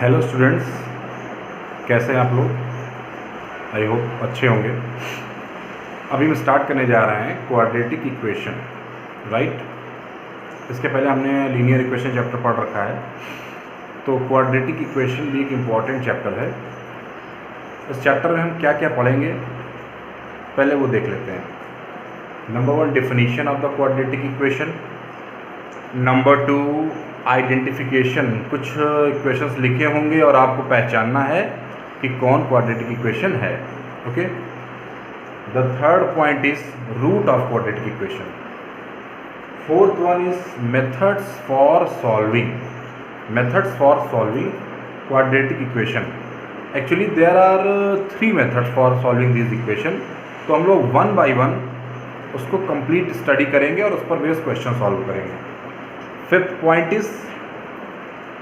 Hello students, कैसे हैं आप लोग? आई होप अच्छे होंगे। अभी हम स्टार्ट करने जा रहे हैं क्वाड्रेटिक इक्वेशन, राइट। इसके पहले हमने लीनियर इक्वेशन चैप्टर पढ़ रखा है, तो क्वाड्रेटिक इक्वेशन भी एक इम्पॉर्टेंट चैप्टर है। इस चैप्टर में हम क्या क्या पढ़ेंगे पहले वो देख लेते हैं। Number 1, definition of the quadratic equation. Number 2, identification. कुछ इक्वेशंस लिखे होंगे और आपको पहचानना है कि कौन क्वाड्रेटिक इक्वेशन है। Okay. The third point is root of quadratic equation. Fourth one is methods for solving. Methods for solving quadratic equation. Actually there are 3 methods for solving this equation. तो हम लोग 1 बाय 1 उसको complete study करेंगे और उस पर based question solve करेंगे। Fifth point is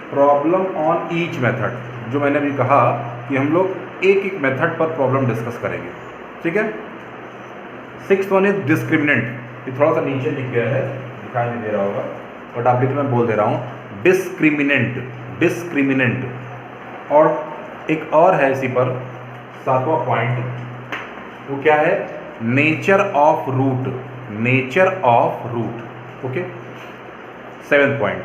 problem on each method. जो मैंने अभी कहा कि हम लोग एक एक मेथड पर प्रॉब्लम डिस्कस करेंगे, ठीक है। Sixth one is discriminant. ये थोड़ा सा नीचे लिख गया है, दिखाई नहीं दे रहा होगा, बट आप लिख, मैं बोल दे रहा हूँ डिस्क्रिमिनेंट। डिस्क्रिमिनेंट। और एक और है इसी पर, 7वां पॉइंट, वो क्या है? Nature of root. Nature of root. Okay. 7th point,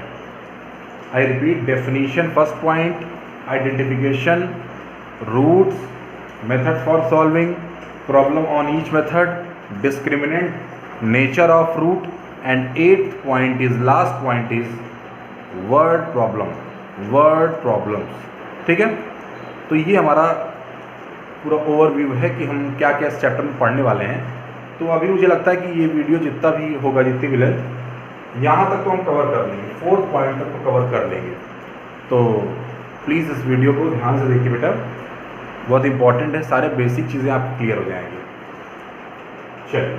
I repeat, definition first point, identification, roots, method for solving, problem on each method, discriminant, nature of root, and 8th point is, last point is word problem, word problems। ठीक है। तो ये हमारा पूरा overview है कि हम क्या क्या इस चैप्टर में पढ़ने वाले हैं। तो अभी मुझे लगता है कि ये वीडियो जितना भी होगा, जितनी भी लेंथ, यहाँ तक तो हम कवर कर लेंगे, 4th पॉइंट तक तो कवर कर लेंगे। तो प्लीज़ इस वीडियो को ध्यान से देखिए बेटा, बहुत इंपॉर्टेंट है, सारे बेसिक चीज़ें आपको क्लियर हो जाएंगी। चलिए,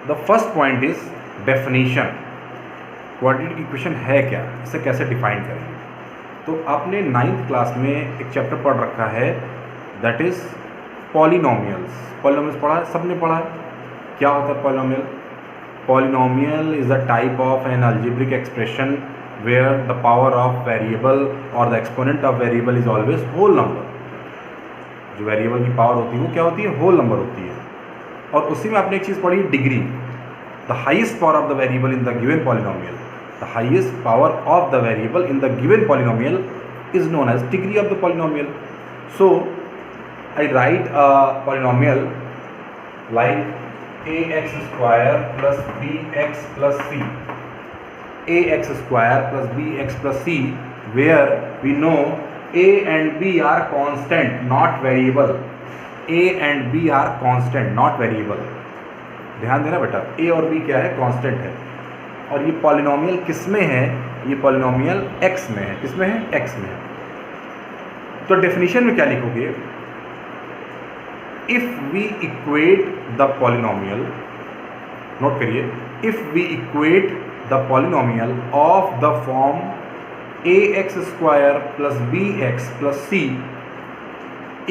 the first point is definition. Quadratic equation है क्या, इसे कैसे डिफाइन करेंगे? तो आपने 9th क्लास में एक चैप्टर पढ़ रखा है, दैट इज़ पॉलिनोमियल्स। पॉलिनोमियल्स पढ़ा है, सबने पढ़ा है। क्या होता है polynomial? Polynomial is a type of an algebraic expression where the power of variable और the exponent of variable is always whole number. जो वेरिएबल की पावर होती है वो क्या होती है? होल नंबर होती है। और उसी में आपने एक चीज़ पढ़ी, degree. The highest power of the variable in the given polynomial, the highest power of the variable in the given polynomial is known as degree of the polynomial. So I write a polynomial like ax square plus bx plus c, ax square plus bx plus c, where we know a and b are constant not variable। a and b are constant not variable। ध्यान देना बेटा, a और b क्या है? Constant है। और ये polynomial किस में है? ये पॉलिनोमियल x में है। किस में है? x में है। तो डेफिनेशन में क्या लिखोगे? If we equate the polynomial, note करिए, if we equate the polynomial of the form ax square plus bx plus c,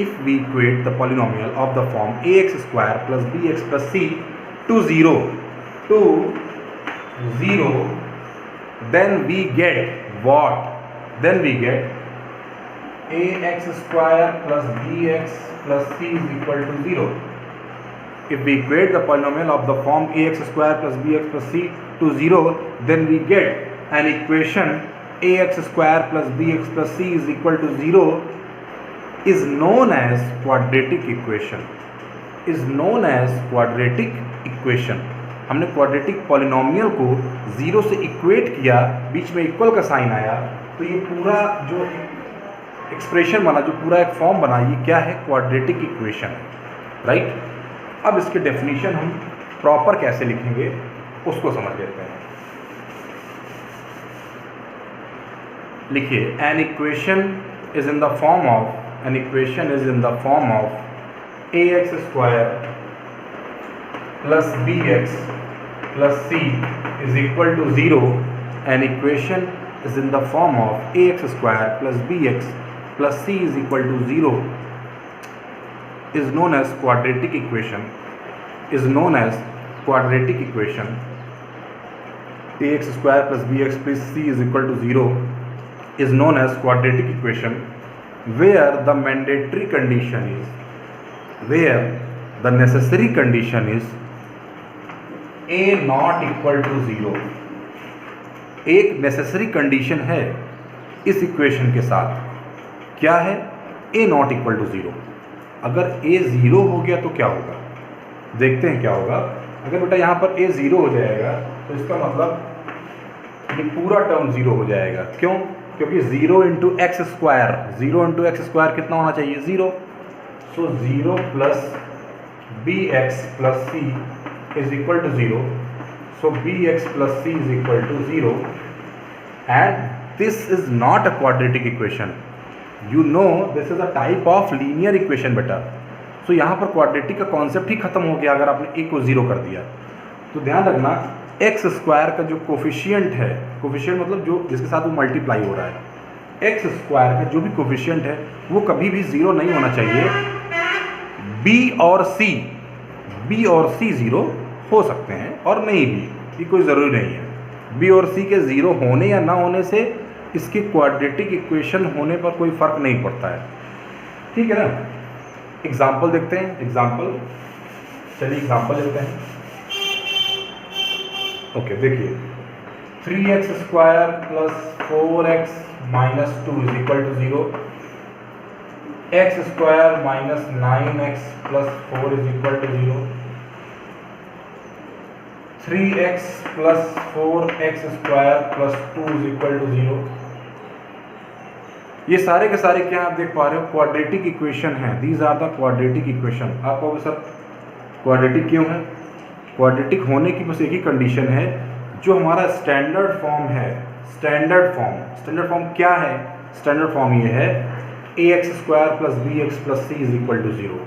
if we equate the polynomial of the form ax square plus bx plus c to 0, then we get what? Then we get ax square plus bx plus c is equal to 0. If we equate the polynomial of the form ax square plus bx plus c to 0, then we get an equation ax square plus bx plus c is equal to 0 is known as quadratic equation। is known as quadratic equation। हमने quadratic polynomial को 0 से equate किया, बीच में equal का sign आया, तो ये पूरा जो एक्सप्रेशन बना, जो पूरा एक फॉर्म बना, ये क्या है? Quadratic equation, right. अब इसके डेफिनेशन हम प्रॉपर कैसे लिखेंगे उसको समझ लेते हैं। लिखिए, an equation is in the form of, an equation is in the form of a x square plus b x plus c is equal to 0। An equation is in the form of ax square plus bx plus c is equal to 0 is known as quadratic equation। is known as quadratic equation। ax square plus bx plus c is equal to 0 is known as quadratic equation where the mandatory condition is, where the necessary condition is a not equal to 0। एक necessary condition है इस equation के साथ, क्या है? a not equal to 0। अगर a 0 हो गया तो क्या होगा, देखते हैं क्या होगा। अगर बेटा यहाँ पर a 0 हो जाएगा तो इसका मतलब ये पूरा टर्म 0 हो जाएगा। क्यों? क्योंकि 0 into x square, 0 into x square कितना होना चाहिए? 0। So 0 plus b x plus c is equal to 0। So b x plus c is equal to 0 and this is not a quadratic equation. You know this is a type of linear equation बेटा। So यहाँ पर quadratic का concept ही खत्म हो गया अगर आपने a को 0 कर दिया। तो ध्यान रखना एक्स स्क्वायर का जो कोफिशिएंट है, कोफिशिएंट मतलब जो जिसके साथ वो मल्टीप्लाई हो रहा है, एक्स स्क्वायर का जो भी कोफिशिएंट है वो कभी भी 0 नहीं होना चाहिए। b और c 0 हो सकते हैं और नहीं भी, ये कोई ज़रूरी नहीं है। b और c के 0 होने या ना होने से इसके क्वाड्रेटिक इक्वेशन होने पर कोई फ़र्क नहीं पड़ता है, ठीक है ना। एग्जाम्पल देखते हैं, एग्जाम्पल, चलिए एग्जाम्पल लेते हैं। ओके देखिए, 3x square plus 4x minus 2 is equal to 0, x square minus 9x plus 4 is equal to 0, 3x plus 4x square plus 2 is equal to 0। ये सारे के सारे क्या आप देख पा रहे हो? क्वाड्रेटिक इक्वेशन है। These are the quadratic equation. आप कहोगे सर क्वाड्रेटिक क्यों है? क्वाड्रेटिक होने की बस एक ही कंडीशन है, जो हमारा स्टैंडर्ड फॉर्म है। स्टैंडर्ड फॉर्म क्या है? स्टैंडर्ड फॉर्म ये है a x square plus b x plus c is equal to 0,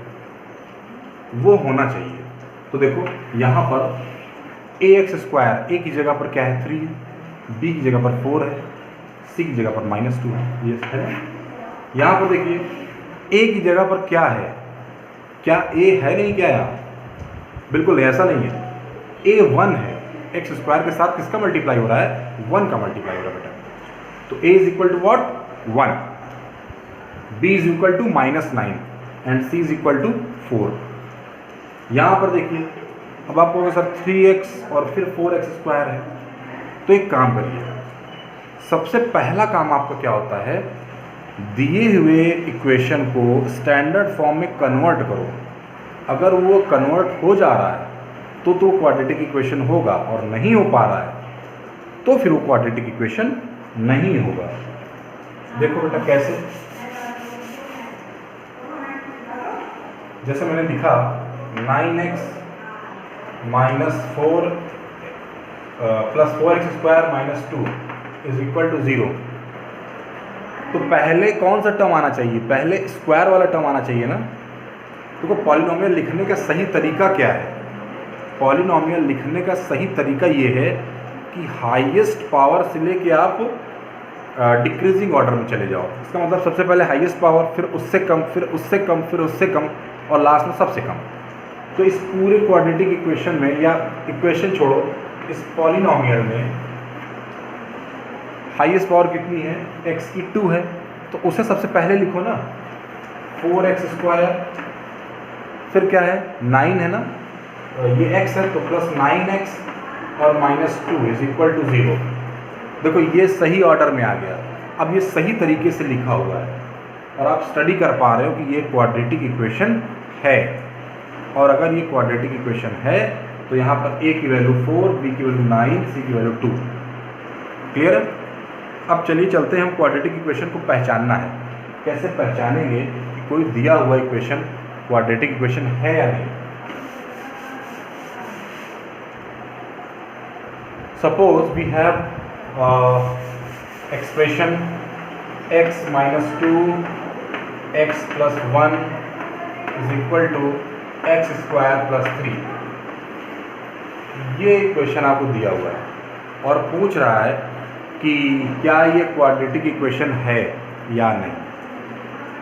वो होना चाहिए। तो देखो यहाँ पर ए एक्स स्क्वायर, ए की जगह पर क्या है? 3 है, बी की जगह पर 4 है, सी की जगह पर -2 है, ये है ना। यहाँ पर देखिए ए की जगह पर क्या है? क्या ए है नहीं क्या यहाँ? बिल्कुल ऐसा नहीं है, ए 1 है। एक्स स्क्वायर के साथ किसका मल्टीप्लाई हो रहा है? 1 का मल्टीप्लाई हो रहा है बेटा। तो a is equal to what? 1, b is equal to -9 and c is equal to 4। यहाँ पर देखिए, अब आप कहोगे सर 3x और फिर 4x स्क्वायर है। तो एक काम करिए, सबसे पहला काम आपका क्या होता है? दिए हुए इक्वेशन को स्टैंडर्ड फॉर्म में कन्वर्ट करो। अगर वो कन्वर्ट हो जा रहा है तो क्वाड्रेटिक इक्वेशन होगा, और नहीं हो पा रहा है तो फिर वो क्वाड्रेटिक इक्वेशन नहीं होगा। देखो बेटा कैसे, जैसे मैंने लिखा 9x minus 4 plus 4x square minus 2 is equal to 0। तो पहले कौन सा टर्म आना चाहिए? पहले स्क्वायर वाला टर्म आना चाहिए ना। तो पॉलिनोमियल लिखने का सही तरीका क्या है? पॉलिनोमियल लिखने का सही तरीका ये है कि हाईएस्ट पावर से लेके आप डिक्रीजिंग ऑर्डर में चले जाओ। इसका मतलब सबसे पहले हाईएस्ट पावर, फिर उससे कम, फिर उससे कम, फिर उससे कम, और लास्ट में सबसे कम। तो इस पूरे क्वाड्रेटिक इक्वेशन में, या इक्वेशन छोड़ो, इस पॉलिनोमियल में हाईएस्ट पावर कितनी है? x की 2 है, तो उसे सबसे पहले लिखो ना, 4x स्क्वायर, फिर क्या है? 9 है ना, ये x है तो प्लस 9x और -2 इज इक्वल टू 0। देखो ये सही ऑर्डर में आ गया। अब ये सही तरीके से लिखा हुआ है और आप स्टडी कर पा रहे हो कि ये क्वाड्रेटिक इक्वेशन है। और अगर ये क्वाड्रेटिक इक्वेशन है तो यहाँ पर a की वैल्यू 4, b की वैल्यू 9, c की वैल्यू 2। क्लियर है? अब चलिए चलते हैं, हम क्वाड्रेटिक इक्वेशन को पहचानना है। कैसे पहचानेंगे कि कोई दिया हुआ इक्वेशन क्वाड्रेटिक इक्वेशन है या नहीं? Suppose we have expression x minus 2 x plus 1 is equal to x square plus 3। ये इक्वेशन आपको दिया हुआ है और पूछ रहा है कि क्या ये क्वाड्रेटिक इक्वेशन है या नहीं।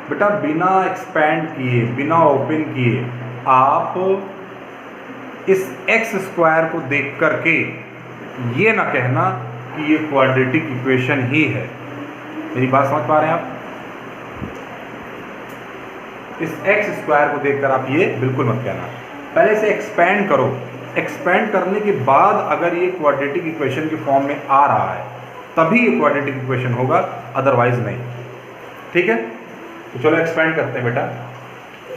बेटा बिना एक्सपैंड किए, बिना ओपन किए, आप इस एक्स स्क्वायर को देख करके ये ना कहना कि ये क्वाड्रेटिक इक्वेशन ही है। मेरी बात समझ पा रहे हैं आप? इस एक्स स्क्वायर को देखकर आप ये बिल्कुल मत कहना। पहले से एक्सपेंड करो, एक्सपेंड करने के बाद अगर ये क्वाड्रेटिक इक्वेशन के फॉर्म में आ रहा है तभी ये क्वाड्रेटिक इक्वेशन होगा, अदरवाइज नहीं। ठीक है, तो चलो एक्सपेंड करते हैं बेटा।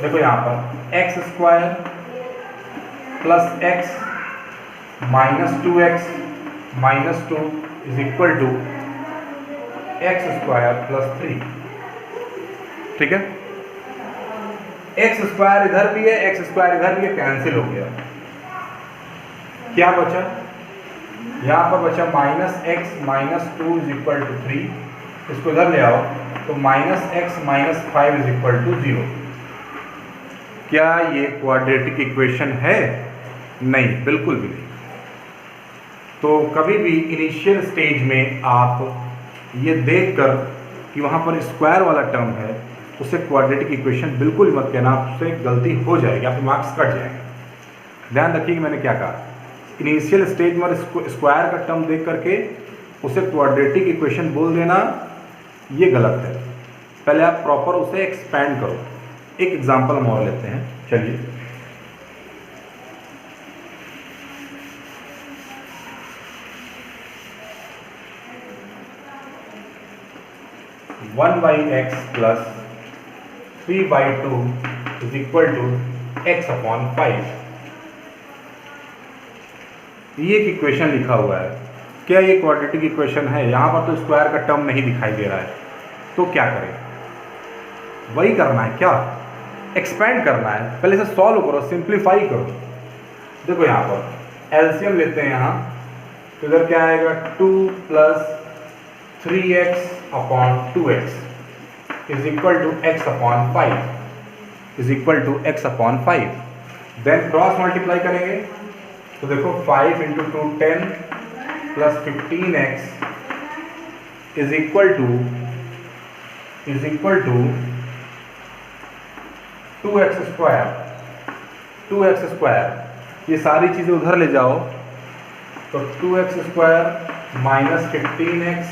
देखो यहाँ पर x square plus x minus 2x minus 2 is equal to x square plus 3। ठीक है, एक्स स्क्वायर इधर भी है, एक्स स्क्वायर इधर भी है, कैंसिल हो गया। क्या बचा? यहाँ पर बचा minus x minus 2 is equal to 3। इसको इधर ले आओ तो minus x minus 5 is equal to 0। क्या ये क्वाड्रेटिक इक्वेशन है? नहीं, बिल्कुल भी नहीं। तो कभी भी इनिशियल स्टेज में आप ये देखकर कि वहाँ पर स्क्वायर वाला टर्म है उसे क्वाड्रेटिक इक्वेशन बिल्कुल मत कहना, आपसे गलती हो जाएगी, आपके मार्क्स कट जाएंगे। ध्यान रखिए कि मैंने क्या कहा। इनिशियल स्टेज में स्क्वायर का टर्म देख करके उसे क्वाड्रेटिक इक्वेशन बोल देना ये गलत है। पहले आप प्रॉपर उसे एक्सपेंड करो। एक एग्जांपल हम और लेते हैं, चलिए। One by x plus 3/2 is equal to x upon 5। ये एक इक्वेशन लिखा हुआ है। क्या ये क्वाड्रेटिक इक्वेशन है? यहाँ पर तो स्क्वायर का टर्म नहीं दिखाई दे रहा है, तो क्या करें? वही करना है, क्या एक्सपेंड करना है। पहले से सॉल्व करो, सिंप्लीफाई करो। देखो यहाँ पर एलसीएम लेते हैं यहाँ, तो इधर क्या आएगा 2 plus 3x upon 2x is equal to x upon 5 is equal to x upon 5। Then cross multiply करेंगे तो देखो 5 into 2 10 plus 15x is equal to 2x square. ये सारी चीज़ें उधर ले जाओ तो 2x square minus 15x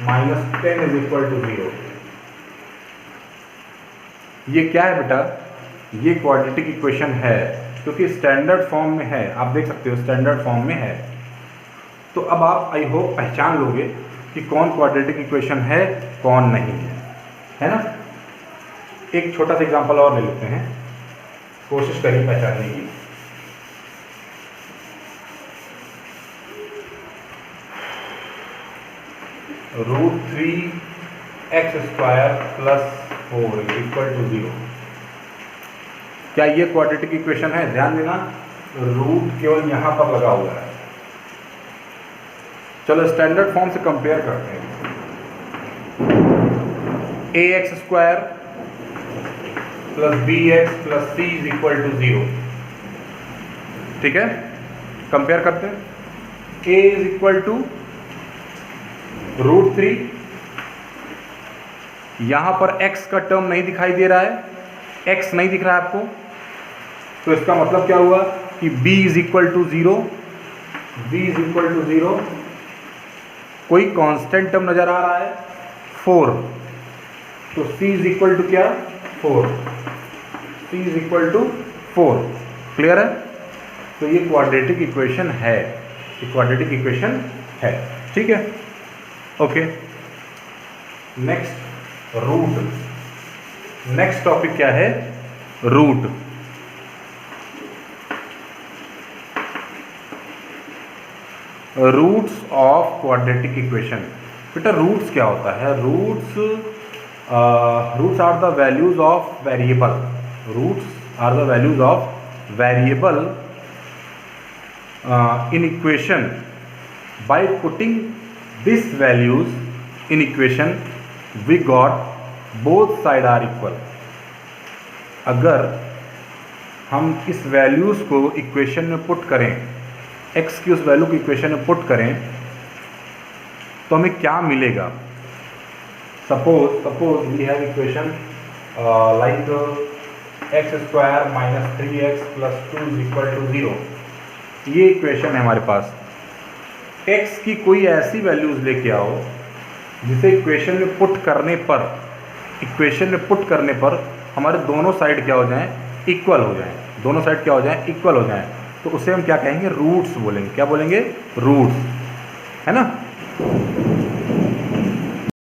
minus 10 is equal to 0। ये क्या है बेटा? ये क्वाड्रेटिक इक्वेशन है क्योंकि स्टैंडर्ड फॉर्म में है। आप देख सकते हो स्टैंडर्ड फॉर्म में है। तो अब आप आई होप पहचान लोगे कि कौन क्वाड्रेटिक इक्वेशन है, कौन नहीं है ना। एक छोटा सा एग्जांपल और ले लेते हैं, कोशिश करिए पहचानने की। √3x square plus 4 is equal to 0। क्या ये क्वाड्रेटिक इक्वेशन है? ध्यान देना, रूट केवल यहाँ पर लगा हुआ है। चलो स्टैंडर्ड फॉर्म से कंपेयर करते हैं। ax square plus bx plus c is equal to 0। ठीक है, कंपेयर करते हैं। a is equal to √3। यहां पर x का टर्म नहीं दिखाई दे रहा है, x नहीं दिख रहा है आपको, तो इसका मतलब क्या हुआ कि b is equal to 0। b is equal to 0। कोई कांस्टेंट टर्म नजर आ रहा है 4, तो c इज इक्वल टू क्या? 4। c is equal to 4। Clear है? तो ये क्वाड्रेटिक इक्वेशन है, ये क्वाड्रेटिक इक्वेशन है। ठीक है, okay. Next root. Next topic क्या है? Root. Roots of quadratic equation. बेटा रूट्स क्या होता है? Roots are the values of variable. Roots are the values of variable in equation. By putting these values in equation we got both side are equal. अगर हम इस values को equation में put करें, x की उस वैल्यू को equation में पुट करें तो हमें क्या मिलेगा? Suppose we have equation like x square minus 3x plus 2 is equal to 0। ये इक्वेशन है हमारे पास। एक्स की कोई ऐसी वैल्यूज़ लेके आओ जिसे इक्वेशन में पुट करने पर हमारे दोनों साइड क्या हो जाएं, इक्वल हो जाएं, दोनों साइड क्या हो जाएं, इक्वल हो जाएं, तो उसे हम क्या कहेंगे, रूट्स बोलेंगे। क्या बोलेंगे, रूट्स, है ना।